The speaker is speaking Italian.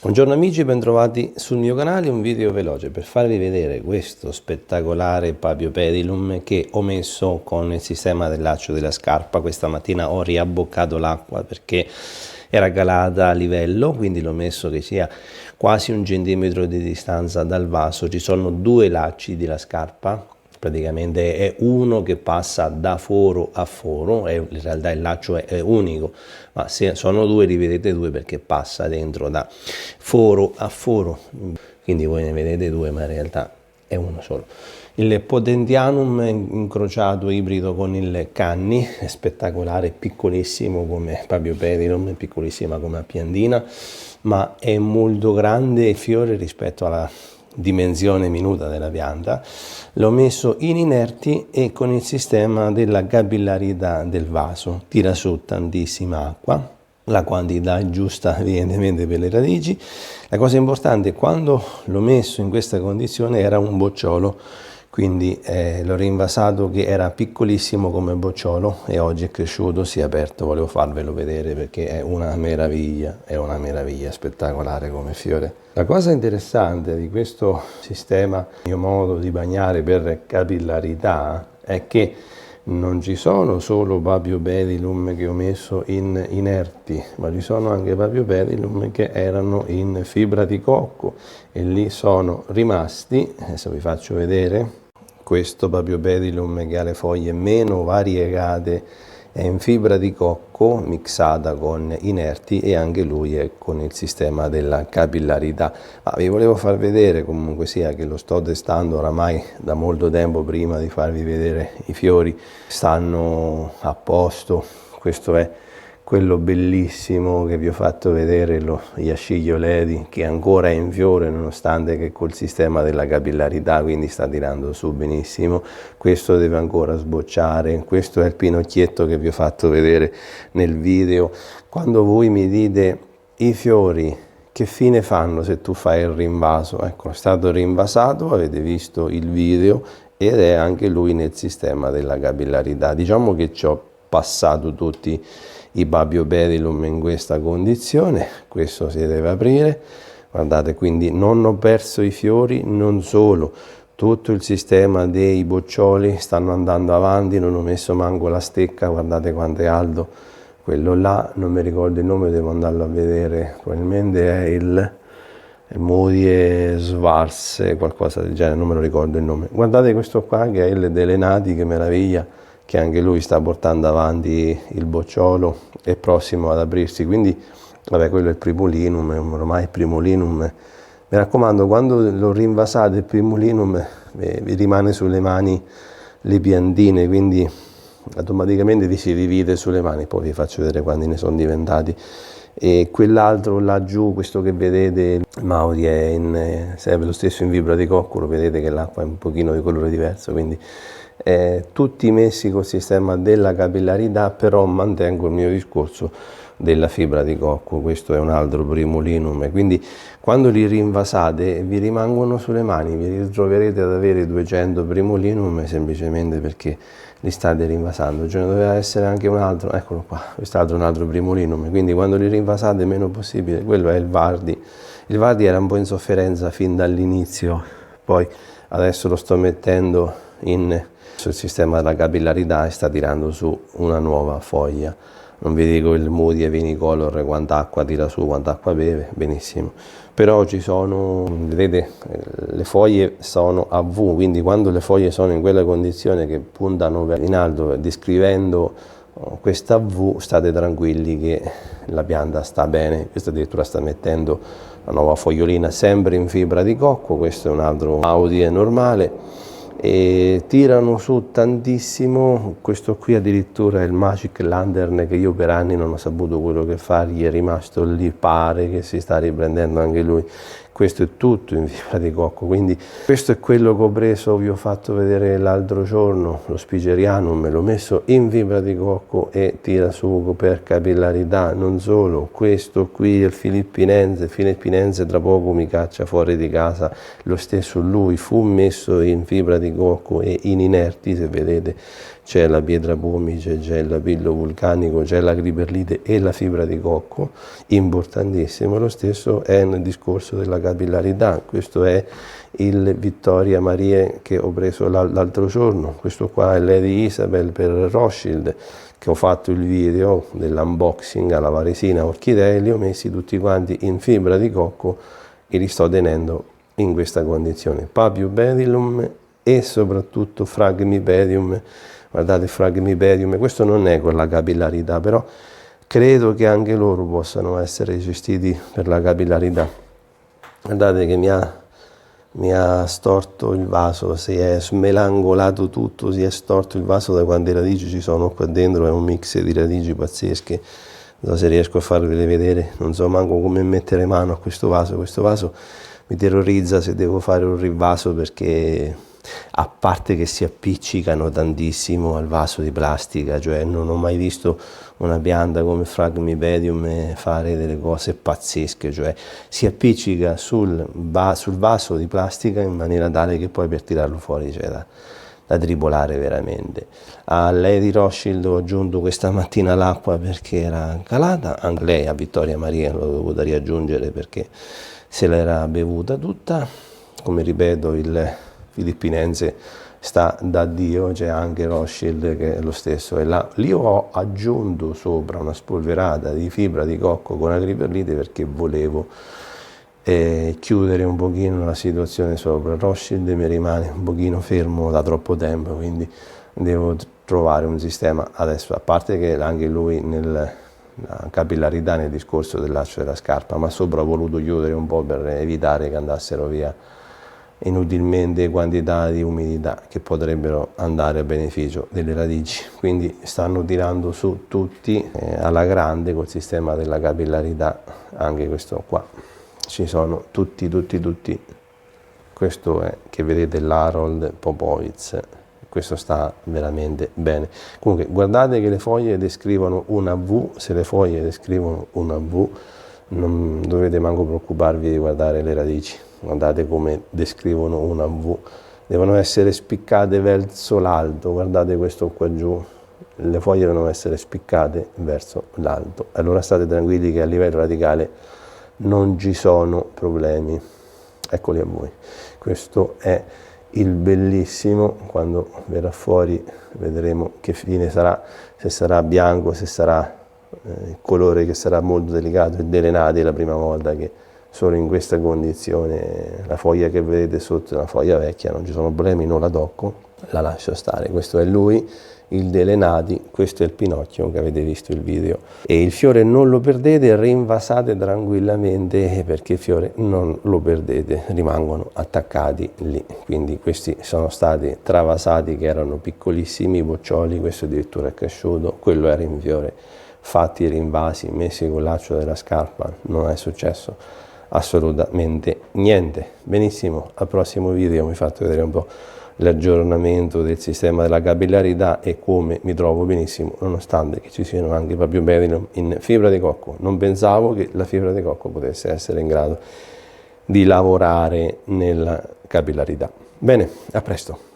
Buongiorno amici, bentrovati sul mio canale. Un video veloce per farvi vedere questo spettacolare Papiopedilum che ho messo con il sistema del laccio della scarpa. Questa mattina ho riabboccato l'acqua perché era calata a livello, quindi l'ho messo che sia quasi 1 centimetro di distanza dal vaso. Ci sono 2 lacci della scarpa, praticamente è uno che passa da foro a foro, in realtà il laccio è unico, ma se sono 2 li vedete 2 perché passa dentro da foro a foro, quindi voi ne vedete 2 ma in realtà è uno solo. Il Potentianum incrociato ibrido con il Canni è spettacolare, piccolissimo come Papiopedilum, piccolissima come la piantina, ma è molto grande il fiore rispetto alla dimensione minuta della pianta. L'ho messo in inerti e con il sistema della capillarità del vaso tira su tantissima acqua, la quantità è giusta evidentemente per le radici. La cosa importante è quando l'ho messo in questa condizione era un bocciolo, quindi l'ho rinvasato che era piccolissimo come bocciolo e oggi è cresciuto, si è aperto. Volevo farvelo vedere perché è una meraviglia spettacolare come fiore. La cosa interessante di questo sistema, il mio modo di bagnare per capillarità, è che non ci sono solo Papiopedilum che ho messo in inerti, ma ci sono anche Papiopedilum che erano in fibra di cocco e lì sono rimasti. Adesso vi faccio vedere. Questo Papiopedilum che ha le foglie meno variegate è in fibra di cocco mixata con inerti e anche lui è con il sistema della capillarità. Ma vi volevo far vedere comunque sia che lo sto testando oramai da molto tempo. Prima di farvi vedere i fiori stanno a posto. Questo è quello bellissimo che vi ho fatto vedere, lo Yashiyo Ledi, che ancora è in fiore nonostante che col sistema della capillarità, quindi sta tirando su benissimo. Questo deve ancora sbocciare. Questo è il pinocchietto che vi ho fatto vedere nel video. Quando voi mi dite i fiori che fine fanno se tu fai il rinvaso, ecco, è stato rinvasato, avete visto il video, ed è anche lui nel sistema della capillarità. Diciamo che ci ho passato tutti i Papiopedilum in questa condizione. Questo si deve aprire, guardate, quindi non ho perso i fiori, non solo, tutto il sistema dei boccioli stanno andando avanti, non ho messo manco la stecca, guardate quanto è alto quello là, non mi ricordo il nome, devo andarlo a vedere, probabilmente è il Modie Svarse, qualcosa del genere, non me lo ricordo il nome. Guardate questo qua che è il Delenati, che meraviglia, che anche lui sta portando avanti il bocciolo, è prossimo ad aprirsi. Quindi vabbè, quello è il Primulinum, ormai il Primulinum, mi raccomando, quando lo rinvasate il Primulinum vi rimane sulle mani le piantine, quindi automaticamente vi si divide sulle mani. Poi vi faccio vedere quanti ne sono diventati. E quell'altro laggiù, questo che vedete, il Maudi, è sempre lo stesso in fibra di cocco, vedete che l'acqua è un pochino di colore diverso, quindi tutti messi col sistema della capillarità, però mantengo il mio discorso della fibra di cocco. Questo è un altro Primulinum, quindi quando li rinvasate vi rimangono sulle mani, vi ritroverete ad avere 200 Primulinum semplicemente perché li state rinvasando. Ce ne doveva essere anche un altro, eccolo qua, quest'altro è un altro Primulinum, quindi quando li rinvasate meno possibile. Quello è il Vardi. Il Vardi era un po' in sofferenza fin dall'inizio, poi adesso lo sto mettendo sul sistema della capillarità e sta tirando su una nuova foglia. Non vi dico il Moody e Vinicolor quanta acqua tira su, quanta acqua beve, benissimo. Però ci sono, vedete, le foglie sono a V, quindi quando le foglie sono in quella condizione che puntano in alto, descrivendo questa V, state tranquilli che la pianta sta bene. Questa addirittura sta mettendo la nuova fogliolina sempre in fibra di cocco. Questo è un altro Audi normale. E tirano su tantissimo. Questo qui addirittura è il Magic Lantern, che io per anni non ho saputo quello che fargli, è rimasto lì, pare che si sta riprendendo anche lui. Questo è tutto in fibra di cocco, quindi questo è quello che ho preso, vi ho fatto vedere l'altro giorno, lo Spigerianum, me l'ho messo in fibra di cocco e tira su per capillarità. Non solo, questo qui è il Filippinense tra poco mi caccia fuori di casa, lo stesso lui fu messo in fibra di di cocco e in inerti, se vedete c'è la pietra pomice, c'è il lapillo vulcanico, c'è la criperlite e la fibra di cocco, importantissimo. Lo stesso è nel discorso della capillarità. Questo è il Vittoria Marie che ho preso l'altro giorno, questo qua è Lady Isabel per Rothschild, che ho fatto il video dell'unboxing alla Varesina orchidee, li ho messi tutti quanti in fibra di cocco e li sto tenendo in questa condizione. Papiopedilum e soprattutto Phragmipedium. Guardate, Phragmipedium, questo non è con la capillarità, però credo che anche loro possano essere gestiti per la capillarità. Guardate che mi ha storto il vaso, si è smelangolato tutto, si è storto il vaso da quante radici ci sono qua dentro, è un mix di radici pazzesche. Non so se riesco a farvele vedere, non so manco come mettere mano a questo vaso mi terrorizza se devo fare un rivaso, perché a parte che si appiccicano tantissimo al vaso di plastica, cioè non ho mai visto una pianta come Phragmipedium fare delle cose pazzesche, cioè si appiccica sul vaso di plastica in maniera tale che poi per tirarlo fuori c'è da tribolare veramente. A Lady Rothschild ho aggiunto questa mattina l'acqua perché era calata, anche lei a Vittoria Maria l'ho dovuta riaggiungere perché se l'era bevuta tutta. Come ripeto, il filippinense sta da Dio, c'è anche Rothschild che è lo stesso, e lì ho aggiunto sopra una spolverata di fibra di cocco con acriperlite perché volevo chiudere un pochino la situazione sopra. Rothschild mi rimane un pochino fermo da troppo tempo, quindi devo trovare un sistema adesso, a parte che anche lui nella capillarità nel discorso del laccio della scarpa, ma sopra ho voluto chiudere un po' per evitare che andassero via inutilmente quantità di umidità che potrebbero andare a beneficio delle radici. Quindi stanno tirando su tutti alla grande col sistema della capillarità. Anche questo qua ci sono tutti. Questo è, che vedete, l'Harold Popovitz, questo sta veramente bene. Comunque guardate che le foglie descrivono una V, se le foglie descrivono una V non dovete manco preoccuparvi di guardare le radici. Guardate come descrivono una V, devono essere spiccate verso l'alto. Guardate questo qua giù, le foglie devono essere spiccate verso l'alto. Allora state tranquilli che a livello radicale non ci sono problemi. Eccoli a voi. Questo è il bellissimo, quando verrà fuori vedremo che fine sarà, se sarà bianco, se sarà il colore che sarà molto delicato e delenati. È la prima volta che sono in questa condizione. La foglia che vedete sotto è una foglia vecchia, non ci sono problemi, non la tocco, la lascio stare. Questo è lui, il delenati, questo è il Pinocchio che avete visto il video. E il fiore non lo perdete, rinvasate tranquillamente perché il fiore non lo perdete, rimangono attaccati lì. Quindi questi sono stati travasati che erano piccolissimi boccioli, questo addirittura è cresciuto, quello era in fiore. Fatti i rinvasi, messi con laccio della scarpa, non è successo assolutamente niente. Benissimo, al prossimo video vi faccio vedere un po' l'aggiornamento del sistema della capillarità e come mi trovo benissimo, nonostante che ci siano anche Papiopedilum in fibra di cocco. Non pensavo che la fibra di cocco potesse essere in grado di lavorare nella capillarità. Bene, a presto.